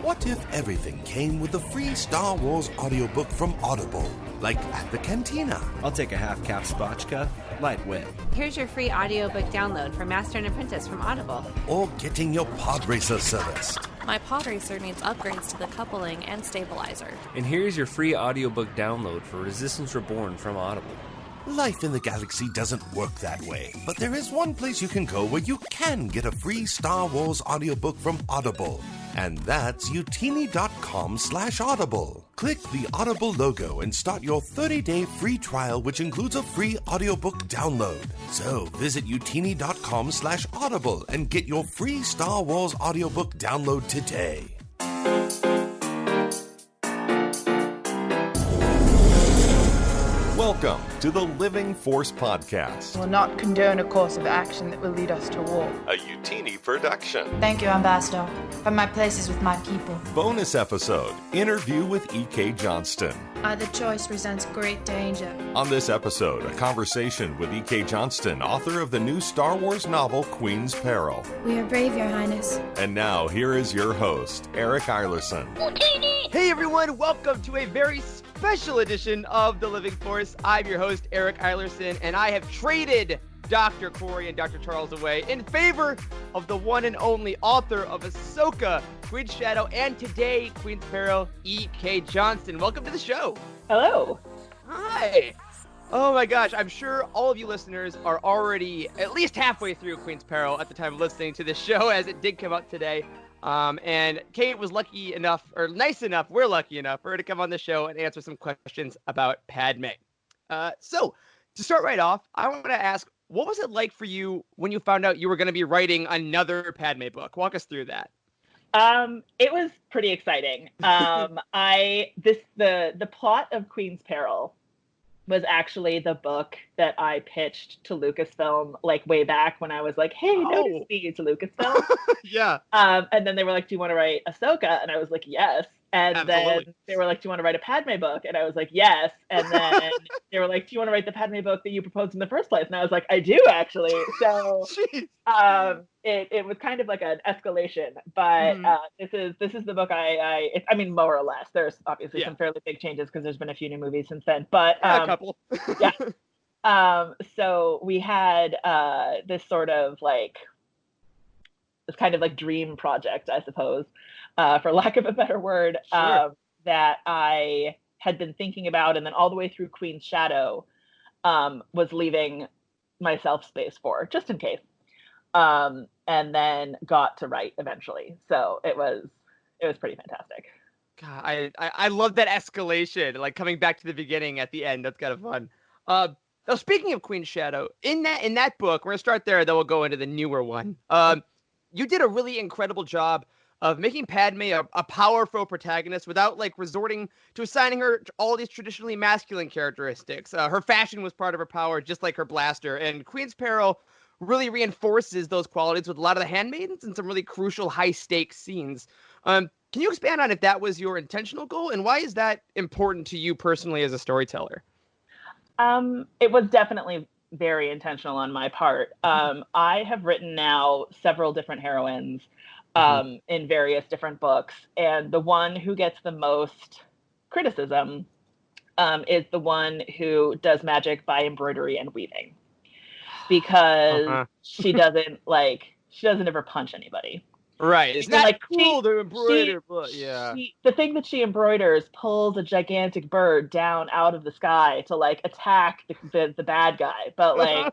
What if everything came with a free Star Wars audiobook from Audible? Like at the cantina. I'll take a half-cap spotchka, light wit. Here's your free audiobook download for Master and Apprentice from Audible. Or getting your pod racer serviced. My pod racer needs upgrades to the coupling and stabilizer. And here's your free audiobook download for Resistance Reborn from Audible. Life in the galaxy doesn't work that way, but there is one place you can go where you can get a free Star Wars audiobook from Audible. And that's utini.com/audible. Click the Audible logo and start your 30-day free trial, which includes a free audiobook download. So visit utini.com/audible and get your free Star Wars audiobook download today. Welcome to the Living Force Podcast, Will not condone a course of action that will lead us to war. a Utini production. Thank you, Ambassador, but my place is with my people. Bonus episode, interview with E.K. Johnston. Either choice presents great danger. On this episode, a conversation with E.K. Johnston, author of the new Star Wars novel Queen's Peril. We are brave, Your Highness. And now, here is your host, Eric Eilerson. Hey everyone, welcome to a very special edition of The Living Force. I'm your host, Eric Eilerson, and I have traded Dr. Corey and Dr. Charles away in favor of the one and only author of Ahsoka, Queen's Shadow, and today, Queen's Peril, E.K. Johnston. Welcome to the show. Hello. Hi. Oh my gosh, I'm sure all of you listeners are already at least halfway through Queen's Peril at the time of listening to this show, as it did come out today. And Kate was lucky enough, or nice enough, we're lucky enough for her to come on the show and answer some questions about Padme. So, to start right off, I want to ask, what was it like for you when you found out you were going to be writing another Padme book? Walk us through that. It was pretty exciting. The plot of Queen's Peril was actually the book that I pitched to Lucasfilm, like way back when I was like, hey, notice me to Lucasfilm. Yeah. And then they were like, do you want to write Ahsoka? And I was like, yes. And Absolutely. then they were like, do you want to write a Padme book? And I was like, yes. And then they were like, do you want to write the Padme book that you proposed in the first place? And I was like, I do actually. So it was kind of like an escalation, but this is the book I mean, more or less. There's obviously some fairly big changes because there's been a few new movies since then, but a couple. Yeah. So we had this sort of like this kind of like dream project, I suppose, for lack of a better word, that I had been thinking about, and then all the way through Queen's Shadow was leaving myself space for, just in case. And then got to write eventually. So it was pretty fantastic. God, I love that escalation, like coming back to the beginning at the end. That's kind of fun. Now, speaking of Queen's Shadow, in that book, we're gonna start there, then we'll go into the newer one. You did a really incredible job of making Padme a powerful protagonist without like resorting to assigning her all these traditionally masculine characteristics. Her fashion was part of her power, just like her blaster. And Queen's Peril really reinforces those qualities with a lot of the handmaidens and some really crucial high-stakes scenes. Can you expand on if that was your intentional goal, and why is that important to you personally as a storyteller? It was definitely very intentional on my part. I have written now several different heroines in various different books, and the one who gets the most criticism is the one who does magic by embroidery and weaving, because she doesn't ever punch anybody. Right. It's not like cool to embroider, but yeah. The thing that she embroiders pulls a gigantic bird down out of the sky to like attack the bad guy, but like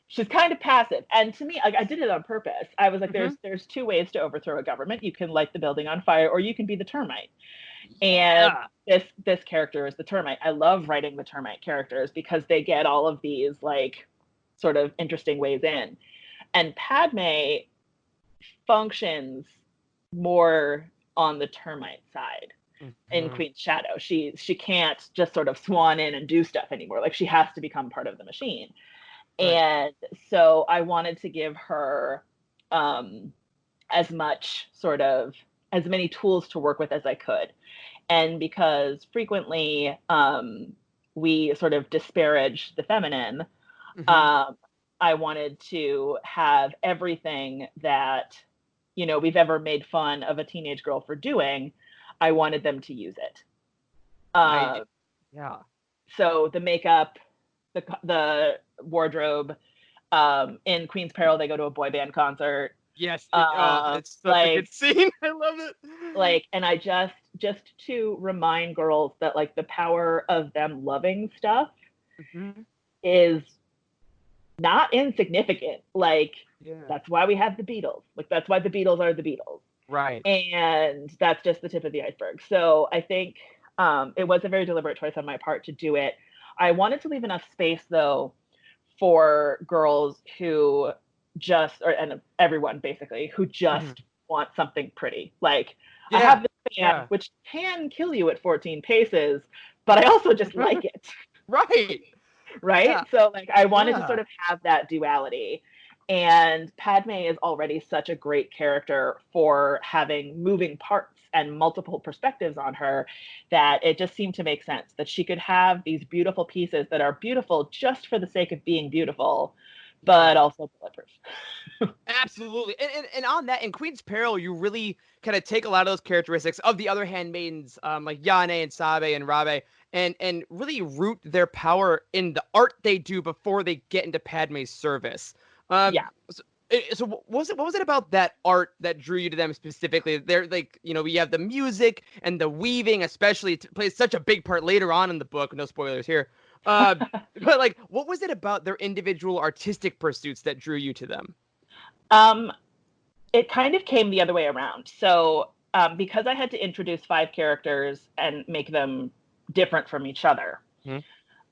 she's kind of passive. And to me, like, I did it on purpose. I was like, there's two ways to overthrow a government. You can light the building on fire, or you can be the termite. And this character is the termite. I love writing the termite characters because they get all of these like sort of interesting ways in. And Padme functions more on the termite side in Queen's Shadow. She can't just sort of swan in and do stuff anymore. Like, she has to become part of the machine. Right. And so I wanted to give her as many tools to work with as I could. And because frequently we sort of disparage the feminine, I wanted to have everything that, we've ever made fun of a teenage girl for doing, I wanted them to use it. Yeah. So the makeup, the wardrobe, in Queen's Peril, they go to a boy band concert. Yes. It's such a good scene. I love it. And I just to remind girls that like the power of them loving stuff is not insignificant. That's why we have the Beatles. That's why the Beatles are the Beatles. Right. And that's just the tip of the iceberg. So I think it was a very deliberate choice on my part to do it. I wanted to leave enough space, though, for girls who and everyone basically, who just want something pretty. I have this fan, which can kill you at 14 paces, but I also just like it. Right. Yeah. So I wanted to sort of have that duality. And Padme is already such a great character for having moving parts and multiple perspectives on her that it just seemed to make sense that she could have these beautiful pieces that are beautiful just for the sake of being beautiful, but also bulletproof. Absolutely. And on that, in Queen's Peril, you really kind of take a lot of those characteristics of the other handmaidens, like Yane and Sabe and Rabe, and really root their power in the art they do before they get into Padme's service. So what was it about that art that drew you to them specifically? They're we have the music and the weaving, especially plays such a big part later on in the book. No spoilers here. But what was it about their individual artistic pursuits that drew you to them? It kind of came the other way around. So because I had to introduce 5 characters and make them different from each other,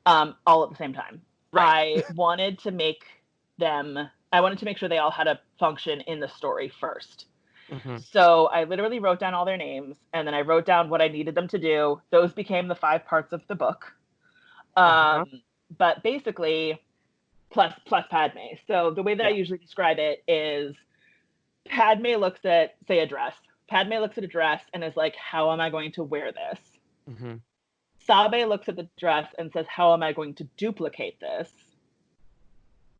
all at the same time, I wanted to make sure they all had a function in the story first. So I literally wrote down all their names, and then I wrote down what I needed them to do. Those became the 5 parts of the book. But basically, plus Padme. So the way that I usually describe it is Padme looks at, say, a dress. Padme looks at a dress and is like, how am I going to wear this? Sabe looks at the dress and says, how am I going to duplicate this?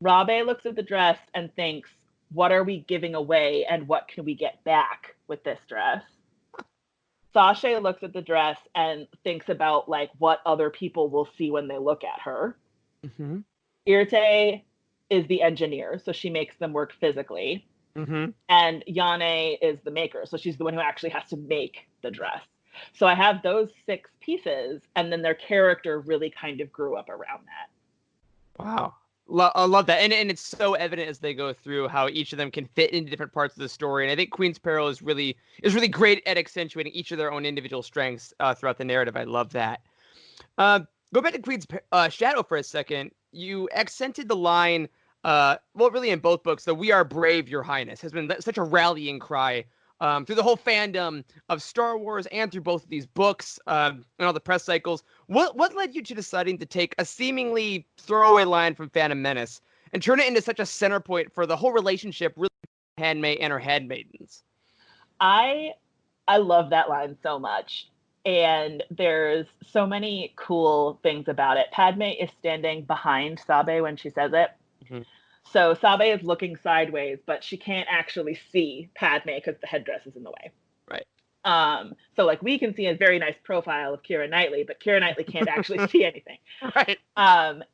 Rabe looks at the dress and thinks, what are we giving away and what can we get back with this dress? Sasha looks at the dress and thinks about what other people will see when they look at her. Irte is the engineer, so she makes them work physically. And Yane is the maker, so she's the one who actually has to make the dress. So I have those 6 pieces, and then their character really kind of grew up around that. Wow. I love that. And it's so evident as they go through how each of them can fit into different parts of the story. And I think Queen's Peril is really great at accentuating each of their own individual strengths throughout the narrative. I love that. Go back to Queen's Shadow for a second. You accented the line, really in both books, the "We are brave, Your Highness" has been such a rallying cry through the whole fandom of Star Wars and through both of these books and all the press cycles. What led you to deciding to take a seemingly throwaway line from Phantom Menace and turn it into such a center point for the whole relationship, really, Padme and her handmaidens? I love that line so much, and there's so many cool things about it. Padme is standing behind Sabe when she says it. So Sabe is looking sideways, but she can't actually see Padme because the headdress is in the way. Right. So we can see a very nice profile of Keira Knightley, but Keira Knightley can't actually see anything. Right.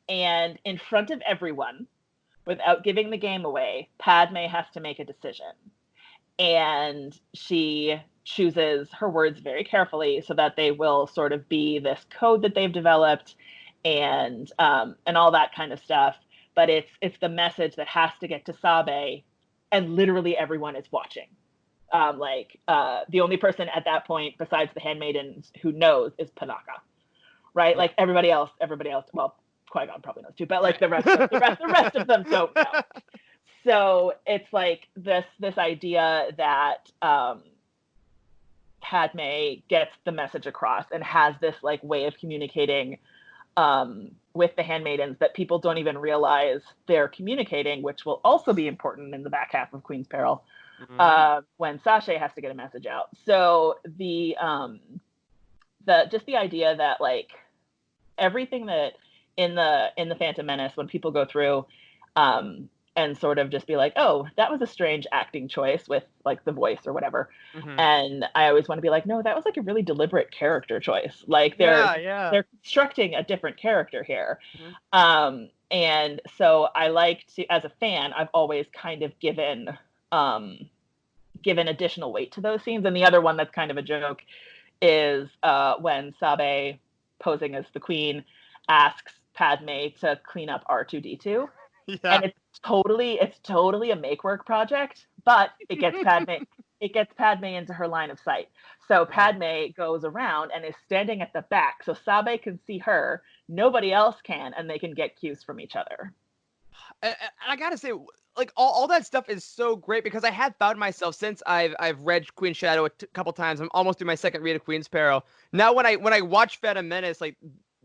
And in front of everyone, without giving the game away, Padme has to make a decision. And she chooses her words very carefully so that they will sort of be this code that they've developed and all that kind of stuff. But it's the message that has to get to Sabe, and literally everyone is watching. The only person at that point besides the handmaidens who knows is Panaka, right? Everybody else. Well, Qui-Gon probably knows too, but the rest of them don't know. So it's this idea that Padme gets the message across and has this way of communicating with the handmaidens that people don't even realize they're communicating, which will also be important in the back half of Queen's Peril, when Sasha has to get a message out. So the idea that everything that in the Phantom Menace, when people go through, and sort of just be like, oh, that was a strange acting choice with like the voice or whatever. And I always want to be like, no, that was like a really deliberate character choice. Like they're constructing a different character here. And so I like to, as a fan, I've always kind of given additional weight to those scenes. And the other one that's kind of a joke is when Sabe, posing as the queen, asks Padme to clean up R2-D2. And it's totally a make-work project, but it gets Padme into her line of sight. So Padme goes around and is standing at the back, so Sabe can see her, nobody else can, and they can get cues from each other. And I gotta say, like all that stuff is so great, because I have found myself, since I've read Queen's Shadow a couple times, I'm almost through my second read of Queen's Peril. Now when I watch Phantom Menace, like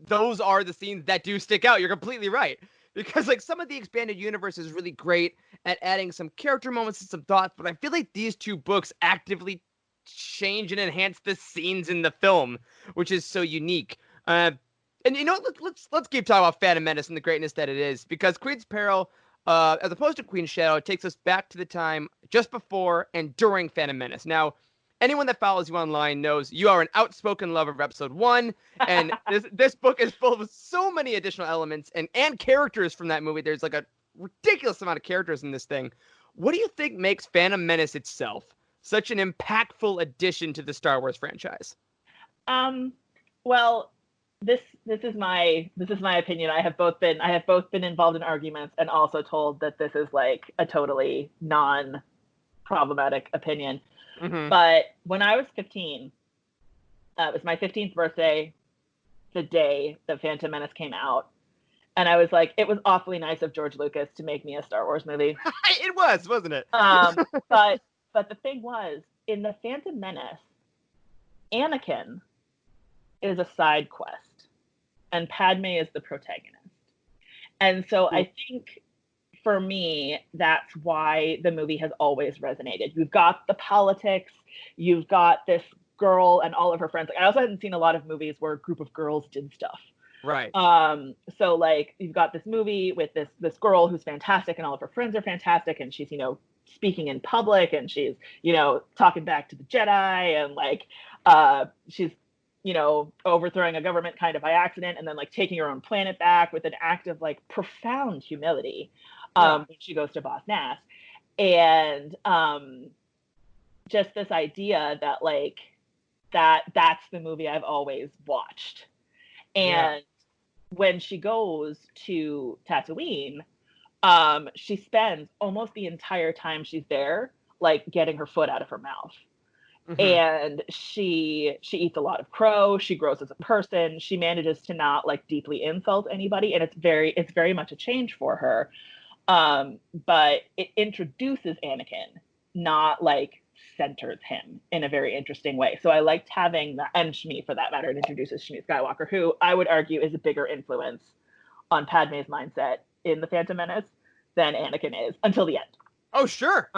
those are the scenes that do stick out. You're completely right. Because like some of the expanded universe is really great at adding some character moments and some thoughts, but I feel like these two books actively change and enhance the scenes in the film, which is so unique. And you know, let's keep talking about Phantom Menace and the greatness that it is, because Queen's Peril, as opposed to Queen's Shadow, it takes us back to the time just before and during Phantom Menace. Now, anyone that follows you online knows you are an outspoken lover of episode 1, and this book is full of so many additional elements and characters from that movie. There's like a ridiculous amount of characters in this thing. What do you think makes Phantom Menace itself such an impactful addition to the Star Wars franchise? Well, this is my opinion. I have both been involved in arguments and also told that this is like a totally non-problematic opinion. But when I was 15, it was my 15th birthday, the day that Phantom Menace came out. And I was like, it was awfully nice of George Lucas to make me a Star Wars movie. It was, wasn't it? But the thing was, in the Phantom Menace, Anakin is a side quest and Padme is the protagonist. And so I think, for me, that's why the movie has always resonated. You've got the politics, you've got this girl and all of her friends. Like, I also hadn't seen a lot of movies where a group of girls did stuff. Right. So like you've got this movie with this girl who's fantastic and all of her friends are fantastic, and she's, you know, speaking in public and she's, you know, talking back to the Jedi, and like she's, you know, overthrowing a government kind of by accident and then like taking her own planet back with an act of like profound humility. When she goes to Boss Nass. And just this idea that like that's the movie I've always watched. And when she goes to Tatooine, she spends almost the entire time she's there like getting her foot out of her mouth. And she eats a lot of crow, she grows as a person, she manages to not like deeply insult anybody, and it's very much a change for her. But it introduces Anakin, not like centers him in a very interesting way. So I liked having that, and Shmi for that matter. It introduces Shmi Skywalker, who I would argue is a bigger influence on Padme's mindset in The Phantom Menace than Anakin is until the end. Oh, sure.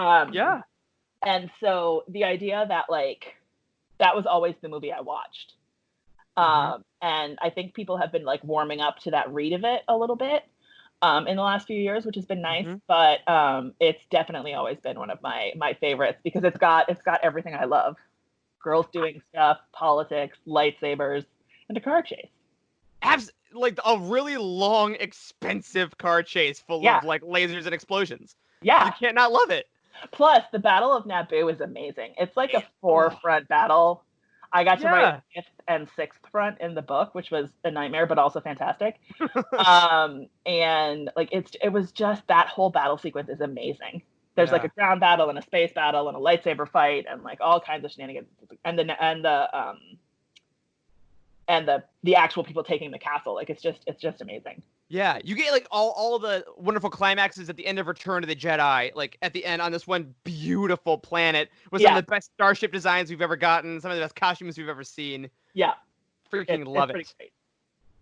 And so the idea that like that was always the movie I watched. And I think people have been like warming up to that read of it a little bit in the last few years, which has been nice. But it's definitely always been one of my favorites, because it's got everything I love: girls doing stuff, politics, lightsabers, and a car chase. Like a really long, expensive car chase full of like lasers and explosions. Yeah, you can't not love it. Plus, the Battle of Naboo is amazing. It's like a 4-front battle. I got to write 5th and 6th front in the book, which was a nightmare, but also fantastic. And like it was just, that whole battle sequence is amazing. There's like a ground battle and a space battle and a lightsaber fight and like all kinds of shenanigans. And the actual people taking the castle. Like it's just amazing. Yeah, you get like all of the wonderful climaxes at the end of Return of the Jedi, like at the end on this one beautiful planet with some of the best starship designs we've ever gotten, some of the best costumes we've ever seen. Yeah. Freaking love it. Great.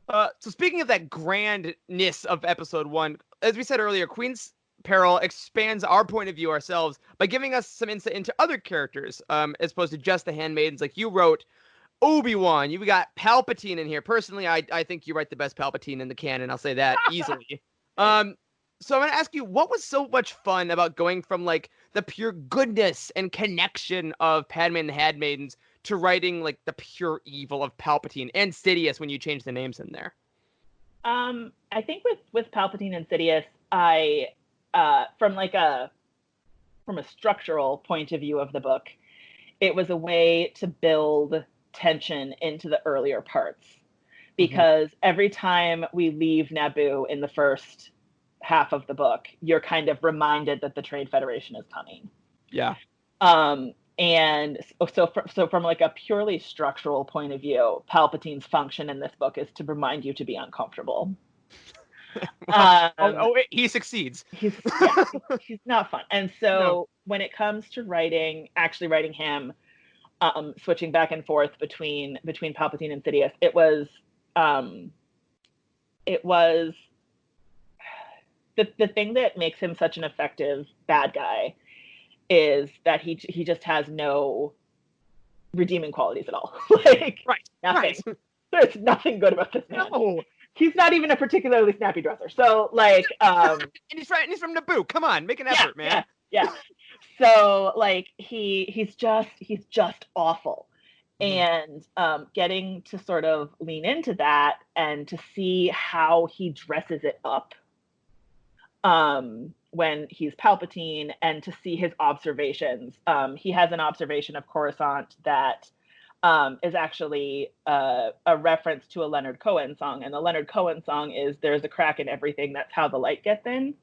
So speaking of that grandness of episode 1, as we said earlier, Queen's Peril expands our point of view ourselves by giving us some insight into other characters, as opposed to just the handmaidens. Like you wrote Obi-Wan, you've got Palpatine in here. Personally, I think you write the best Palpatine in the canon. I'll say that easily. So I'm gonna ask you, what was so much fun about going from like the pure goodness and connection of Padme and the Handmaidens to writing like the pure evil of Palpatine and Sidious when you change the names in there? I think with Palpatine and Sidious, I from a structural point of view of the book, it was a way to build tension into the earlier parts, because every time we leave Naboo in the first half of the book, you're kind of reminded that the Trade Federation is coming. Yeah. And so from like a purely structural point of view, Palpatine's function in this book is to remind you to be uncomfortable. He succeeds. He's not fun. And so when it comes to actually writing him, switching back and forth between Palpatine and Sidious, it was the thing that makes him such an effective bad guy is that he just has no redeeming qualities at all. Like nothing. Right. There's nothing good about this man. No. He's not even a particularly snappy dresser. So like and he's from Naboo. Come on, make an effort, man. Yeah. So like he's just awful. And getting to sort of lean into that and to see how he dresses it up when he's Palpatine, and to see his observations. He has an observation of Coruscant that is actually a reference to a Leonard Cohen song. And the Leonard Cohen song is "There's a crack in everything, that's how the light gets in."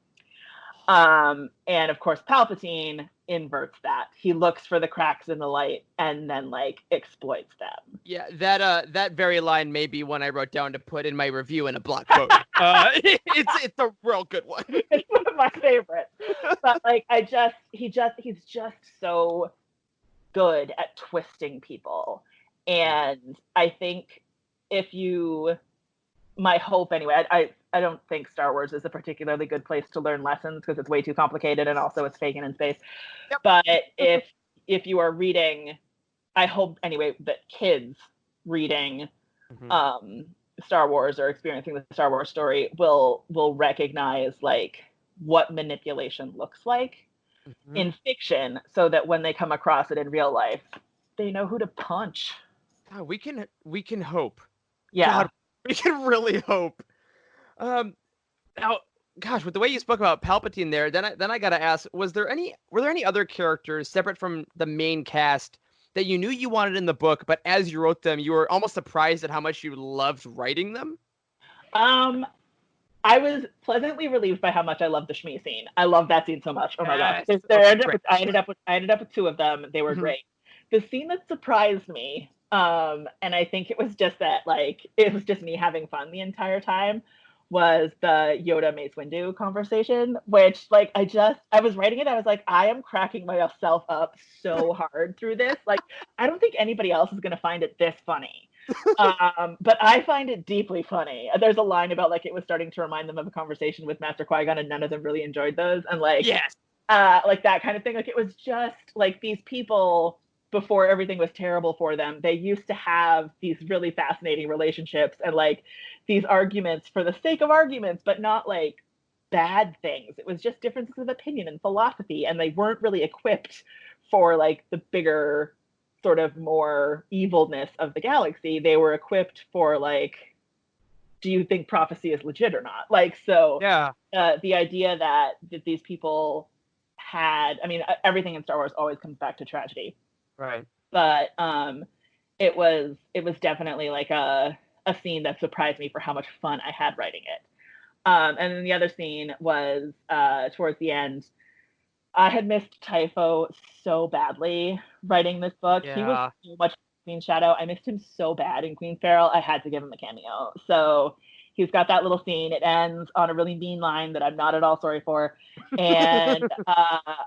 And of course, Palpatine inverts that. He looks for the cracks in the light and then like exploits them. Yeah, that very line may be one I wrote down to put in my review in a block quote. It's a real good one. It's one of my favorites. But like he's just so good at twisting people. And I think my hope anyway, I don't think Star Wars is a particularly good place to learn lessons because it's way too complicated, and also it's taken in space. Yep. But if you are reading, I hope anyway that kids reading Star Wars or experiencing the Star Wars story will recognize like what manipulation looks like in fiction, so that when they come across it in real life, they know who to punch. God, we can hope. Yeah. God, we can really hope. Now, gosh, with the way you spoke about Palpatine there, then I gotta ask: were there any other characters separate from the main cast that you knew you wanted in the book, but as you wrote them, you were almost surprised at how much you loved writing them? I was pleasantly relieved by how much I loved the Shmi scene. I love that scene so much. Oh my gosh! I ended up with two of them. They were great. The scene that surprised me, and I think it was just that like it was just me having fun the entire time, was the Yoda Mace Windu conversation, which like I was writing it, I was like, I am cracking myself up so hard through this. Like, I don't think anybody else is gonna find it this funny. But I find it deeply funny. There's a line about like it was starting to remind them of a conversation with Master Qui-Gon, and none of them really enjoyed those. And like like that kind of thing. Like it was just like these people, before everything was terrible for them, they used to have these really fascinating relationships and like these arguments for the sake of arguments, but not like bad things. It was just differences of opinion and philosophy, and they weren't really equipped for like the bigger sort of more evilness of the galaxy. They were equipped for like, do you think prophecy is legit or not? Like, so the idea that these people had, I mean, everything in Star Wars always comes back to tragedy. Right. But it was definitely like a scene that surprised me for how much fun I had writing it. And then the other scene was towards the end. I had missed Typho so badly writing this book. Yeah. He was so much Queen Shadow. I missed him so bad in Queen Feral. I had to give him a cameo. So he's got that little scene. It ends on a really mean line that I'm not at all sorry for. And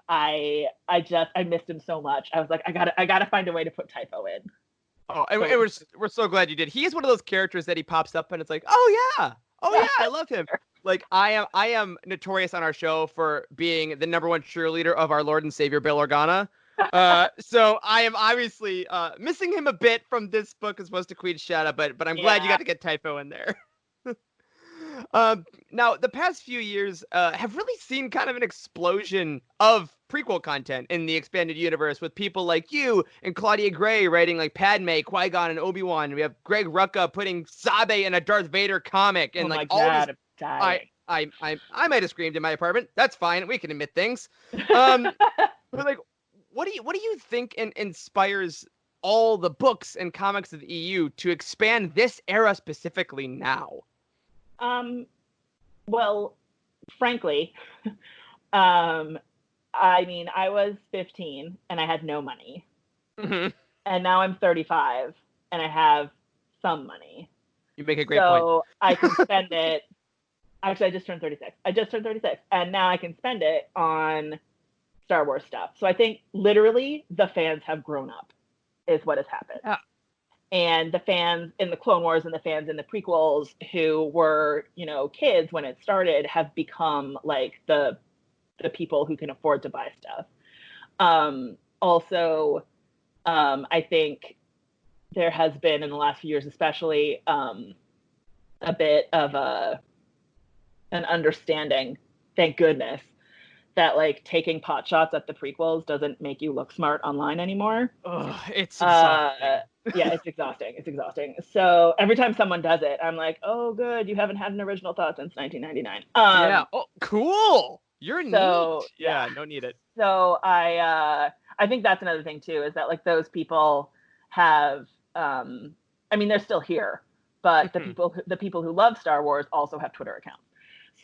I missed him so much. I was like, I gotta find a way to put Typho in. Oh, and we're so glad you did. He is one of those characters that he pops up and it's like, oh yeah, I love him. Like I am notorious on our show for being the #1 cheerleader of our Lord and Savior Bail Organa. So I am obviously missing him a bit from this book as opposed to Queen Shadow, but I'm glad you got to get Typho in there. Now, the past few years have really seen kind of an explosion of prequel content in the expanded universe with people like you and Claudia Gray writing like Padme, Qui-Gon, and Obi-Wan. We have Greg Rucka putting Sabe in a Darth Vader comic, and Oh my like all God, these. I'm dying. I might have screamed in my apartment. That's fine. We can admit things. But like, what do you think inspires all the books and comics of the EU to expand this era specifically now? Well, frankly, I mean, I was 15 and I had no money. Mm-hmm. And now I'm 35 and I have some money. You make a great point. So I can spend it. Actually, I just turned 36. And now I can spend it on Star Wars stuff. So I think literally the fans have grown up is what has happened. Yeah. And the fans in the Clone Wars and the fans in the prequels who were, you know, kids when it started have become like the people who can afford to buy stuff. Also, I think there has been in the last few years, especially, a bit of an understanding, thank goodness, that like taking pot shots at the prequels doesn't make you look smart online anymore. Ugh, it's exhausting. Yeah, it's exhausting. It's exhausting. So every time someone does it, I'm like, oh, good, you haven't had an original thought since 1999. Yeah. Oh, cool. You're so, neat. Yeah, don't need it. So I think that's another thing too, is that like those people have, I mean, they're still here, but the people who love Star Wars also have Twitter accounts.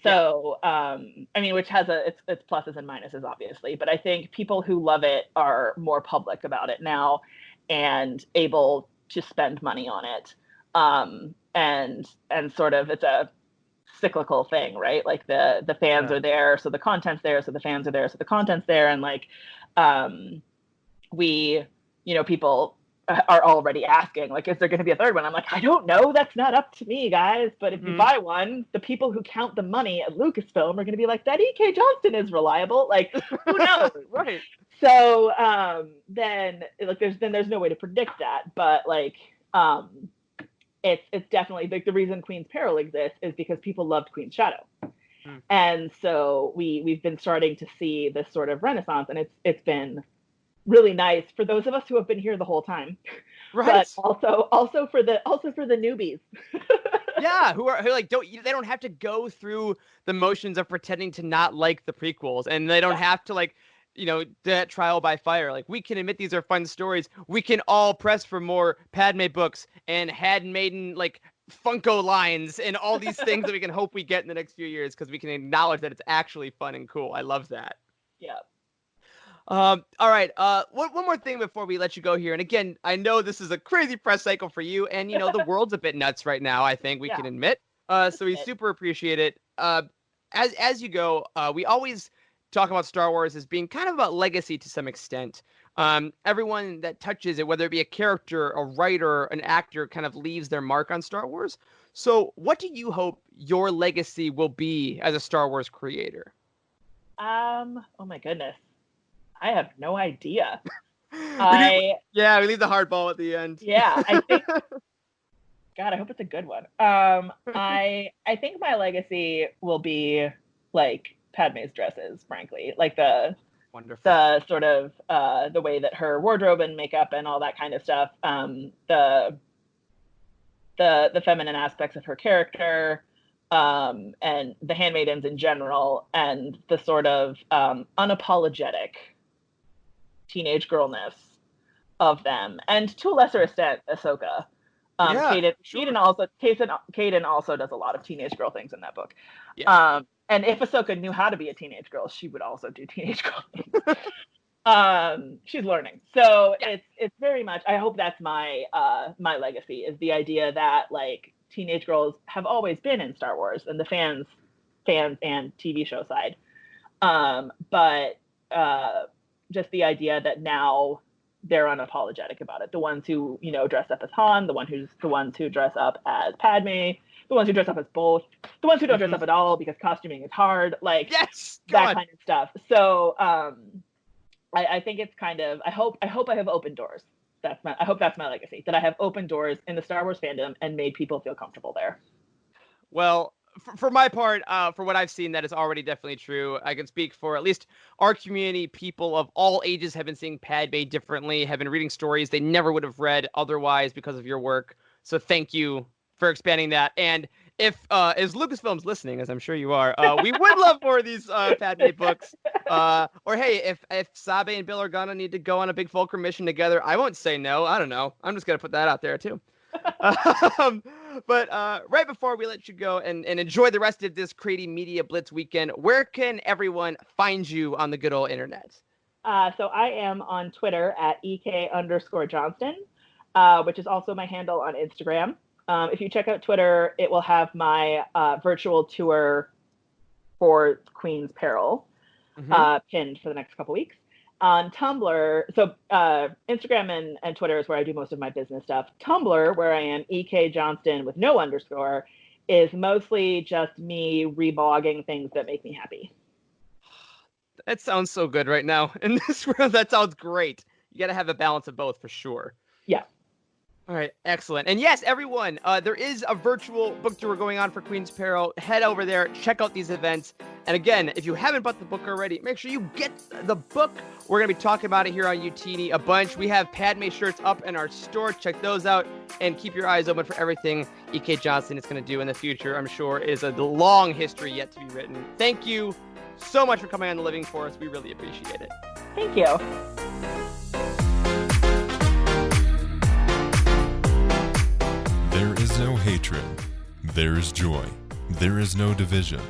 So, I mean, which has its pluses and minuses, obviously, but I think people who love it are more public about it now and able to spend money on it. And sort of, it's a cyclical thing, right? Like the fans are there, so the content's there, so the fans are there, so the content's there. And like, people are already asking, like, is there going to be a third one? I'm like, I don't know. That's not up to me, guys. But if you buy one, the people who count the money at Lucasfilm are going to be like, that E.K. Johnston is reliable. Like, who knows? Right. So then there's no way to predict that. But like, it's definitely like the reason Queen's Peril exists is because people loved Queen's Shadow. And so we've been starting to see this sort of renaissance, and it's been really nice for those of us who have been here the whole time, right? But also for the newbies. Yeah, who they don't have to go through the motions of pretending to not like the prequels, and they don't have to like, that trial by fire. Like, we can admit these are fun stories. We can all press for more Padme books and Handmaiden like Funko lines and all these things that we can hope we get in the next few years, because we can acknowledge that it's actually fun and cool. I love that. Yeah. All right. One more thing before we let you go here. And again, I know this is a crazy press cycle for you, and the world's a bit nuts right now, I think we can admit. So we super appreciate it. As you go, we always talk about Star Wars as being kind of about legacy to some extent. Everyone that touches it, whether it be a character, a writer, an actor, kind of leaves their mark on Star Wars. So what do you hope your legacy will be as a Star Wars creator? Oh my goodness. I have no idea. We leave the hard ball at the end. Yeah, I think. God, I hope it's a good one. I think my legacy will be like Padme's dresses, frankly, like the sort of the way that her wardrobe and makeup and all that kind of stuff, the feminine aspects of her character, and the handmaidens in general, and the sort of unapologetic teenage girlness of them, and to a lesser extent Ahsoka. Kaden also does a lot of teenage girl things in that book. And if Ahsoka knew how to be a teenage girl, she would also do teenage girl things. She's learning, so it's very much, I hope that's my legacy, is the idea that like teenage girls have always been in Star Wars and the fans and TV show side, but just the idea that now they're unapologetic about it. The ones who, dress up as Han, the ones who dress up as Padme, the ones who dress up as both, the ones who don't dress up at all because costuming is hard, like that kind of stuff. So I think it's kind of, I hope I have opened doors. I hope that's my legacy, that I have opened doors in the Star Wars fandom and made people feel comfortable there. Well, for my part, for what I've seen, that is already definitely true. I can speak for at least our community. People of all ages have been seeing Padme differently, have been reading stories they never would have read otherwise because of your work. So thank you for expanding that. And if is Lucasfilm's listening, as I'm sure you are, we would love more of these Padme books. Or hey, if Sabe and Bill Organa need to go on a big Fulcrum mission together, I won't say no. I don't know. I'm just gonna put that out there too. But right before we let you go and enjoy the rest of this Crady Media Blitz weekend, where can everyone find you on the good old internet? So I am on Twitter at EK_Johnston, which is also my handle on Instagram. If you check out Twitter, it will have my virtual tour for Queen's Peril pinned for the next couple weeks. On Tumblr, so Instagram and Twitter is where I do most of my business stuff. Tumblr, where I am EK Johnston with no underscore, is mostly just me reblogging things that make me happy. That sounds so good right now. In this world, that sounds great. You got to have a balance of both for sure. Yeah. All right, excellent. And yes, everyone, there is a virtual book tour going on for Queen's Peril. Head over there, check out these events. And again, if you haven't bought the book already, make sure you get the book. We're going to be talking about it here on Utini a bunch. We have Padme shirts up in our store. Check those out and keep your eyes open for everything E.K. Johnston is going to do in the future. I'm sure is a long history yet to be written. Thank you so much for coming on The Living Force. We really appreciate it. Thank you. There is no hatred. There is joy. There is no division.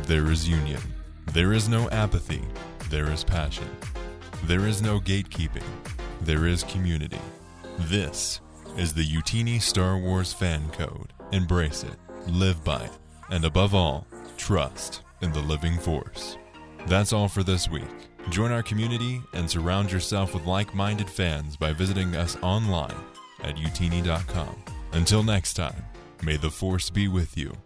There is union. There is no apathy. There is passion. There is no gatekeeping. There is community. This is the Utini Star Wars Fan Code. Embrace it, live by it, and above all, trust in the living force. That's all for this week. Join our community and surround yourself with like-minded fans by visiting us online at utini.com. Until next time, may the Force be with you.